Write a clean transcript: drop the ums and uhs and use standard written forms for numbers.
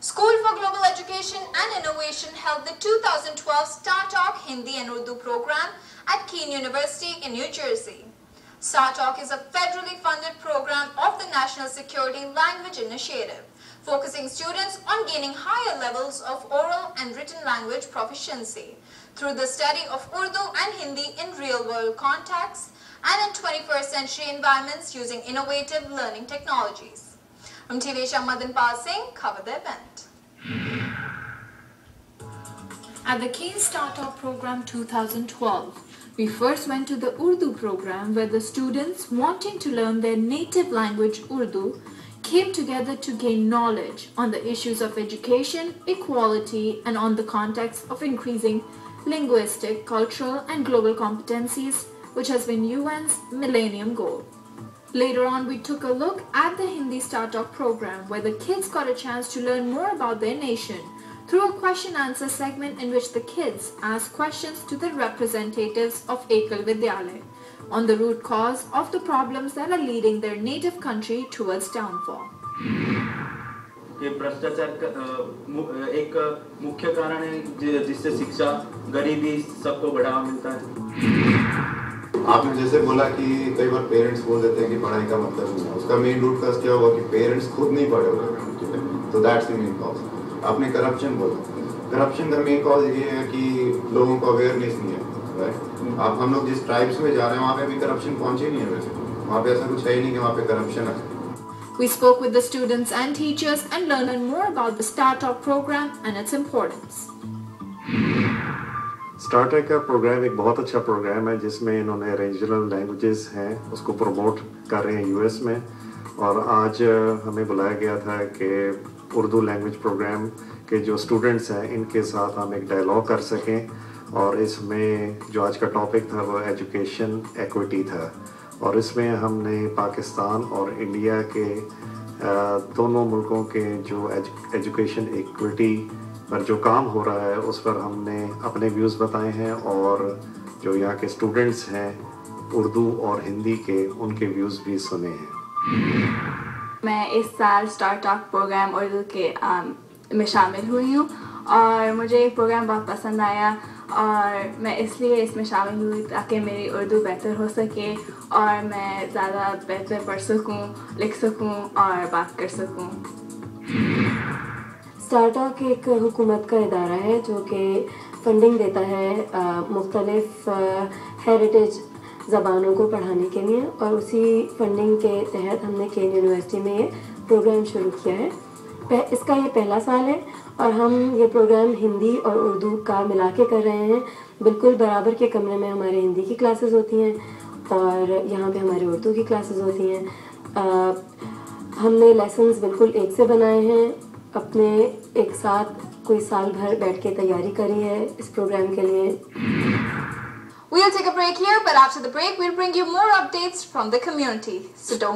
School for Global Education and Innovation held the 2012 Star Talk Hindi and Urdu program at Kean University in New Jersey. Star Talk is a federally funded program of the National Security Language Initiative, focusing students on gaining higher levels of oral and written language proficiency through the study of Urdu and Hindi in real-world contexts and in 21st century environments using innovative learning technologies. From TV Asia, Madanpal Singh covered the event. At the Kean Star Talk Program 2012, we first went to the Urdu program where the students wanting to learn their native language Urdu came together to gain knowledge on the issues of education, equality, and on the context of increasing linguistic, cultural, and global competencies, which has been UN's Millennium Goal. Later on, we took a look at the Hindi Star Talk program where the kids got a chance to learn more about their nation through a question-answer segment in which the kids asked questions to the representatives of Ekal Vidyalaya on the root cause of the problems that are leading their native country towards downfall. ये भ्रष्टाचार एक मुख्य कारण है जिससे शिक्षा गरीबी सबको बढ़ावा मिलता है। आपने जैसे बोला कि कई बार पेरेंट्स बोल देते हैं कि पढ़ाई का मतलब नहीं है, उसका मेन रूट कॉज क्या होगा कि पेरेंट्स खुद नहीं पढ़े होंगे, तो दैट्स द मेन कॉज। आपने करप्शन बोला, करप्शन का मेन कॉज ये है कि लोगों को अवेयरनेस नहीं है, राइट? आप हम लोग जिस ट्राइब्स में जा रहे हैं वहाँ पे अभी करप्शन पहुँचे नहीं है, वैसे वहाँ पे ऐसा कुछ है ही नहीं कि वहाँ पे करप्शन है। We spoke with the students and teachers and learned more about the Star Talk program and its importance. Star talk का प्रोग्राम एक बहुत अच्छा प्रोग्राम है जिसमें इन्होंने रीजनल लैंग्वेजेस हैं उसको प्रमोट कर रहे हैं यूएस में, और आज हमें बुलाया गया था कि उर्दू लैंग्वेज प्रोग्राम के जो स्टूडेंट्स हैं इनके साथ हम एक डायलॉग कर सकें, और इसमें जो आज का टॉपिक था वो एजुकेशन एक्विटी था, और इसमें हमने पाकिस्तान और इंडिया के दोनों मुल्कों के जो एजुकेशन एक्विटी पर जो काम हो रहा है उस पर हमने अपने व्यूज़ बताए हैं, और जो यहाँ के स्टूडेंट्स हैं उर्दू और हिंदी के उनके व्यूज़ भी सुने हैं। मैं इस साल स्टार टॉक प्रोग्राम उर्दू के में शामिल हुई हूँ और मुझे ये प्रोग्राम बहुत पसंद आया, और मैं इसलिए इसमें शामिल हुई ताकि मेरी उर्दू बेहतर हो सके और मैं ज़्यादा बेहतर पढ़ सकूँ, लिख सकूँ और बात कर सकूँ। स्टार टॉक एक हुकूमत का इदारा है जो कि फंडिंग देता है मुख्तलिफ हेरिटेज ज़बानों को पढ़ाने के लिए, और उसी फंडिंग के तहत हमने केन यूनिवर्सिटी में ये प्रोग्राम शुरू किया है। इसका ये पहला साल है और हम ये प्रोग्राम हिंदी और उर्दू का मिला के कर रहे हैं। बिल्कुल बराबर के कमरे में हमारे हिंदी की क्लासेस होती हैं और यहाँ पे हमारे उर्दू की क्लासेस होती हैं। हमने लेसन्स बिल्कुल एक से बनाए हैं, अपने एक साथ कोई साल भर बैठ के तैयारी करी है इस प्रोग्राम के लिए। We'll take a break here, but after the break we'll bring you more updates from the community. So don't